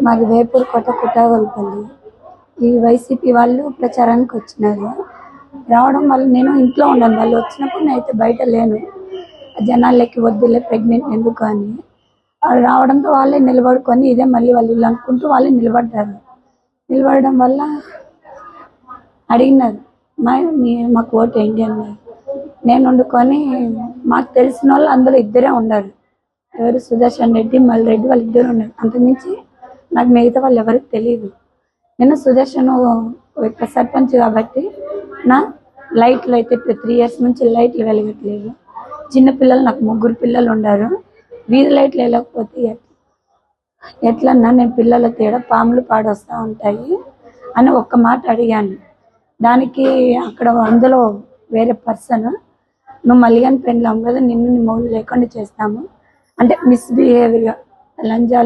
మాది వేపూర్ కోట కుటాగోల్పల్లి. ఈ వైసీపీ వాళ్ళు ప్రచారానికి వచ్చినారు. రావడం వల్ల నేను ఇంట్లో ఉన్నాను. వాళ్ళు వచ్చినప్పుడు నేనైతే బయట లేను. జనాలకి వద్దులే ప్రెగ్నెంట్ ఎందుకు అని వాళ్ళు రావడంతో వాళ్ళే నిలబడుకొని ఇదే మళ్ళీ వాళ్ళు ఇల్లు అనుకుంటూ వాళ్ళే నిలబడ్డారు. నిలబడడం వల్ల అడిగినారు మాకు ఓటు ఏంటి అన్నారు. నేను వండుకొని మాకు తెలిసిన వాళ్ళు అందులో ఇద్దరే ఉన్నారు. ఎవరు సుదర్శన్ రెడ్డి మల్రెడ్డి వాళ్ళు ఇద్దరు ఉన్నారు. అంతకుమించి నాకు మిగతా వాళ్ళు ఎవరికి తెలియదు. నేను సుదర్శన్ సర్పంచ్ కాబట్టి నా లైట్లు అయితే 3 years నుంచి లైట్లు వెలగట్లేదు. చిన్నపిల్లలు నాకు 3 పిల్లలు ఉన్నారు. వీధి లైట్లు వెళ్ళకపోతే ఎట్లన్నా నేను పిల్లల తేడా పాములు పాడొస్తూ ఉంటాయి అని ఒక్క మాట అడిగాను. దానికి అక్కడ అందులో వేరే పర్సన్ నువ్వు మల్లిగాని పెండ్లాం కదా నిన్ను నీ మొగుడు లేకుండా చేస్తాము అంటే మిస్బిహేవియర్గా లంజాలు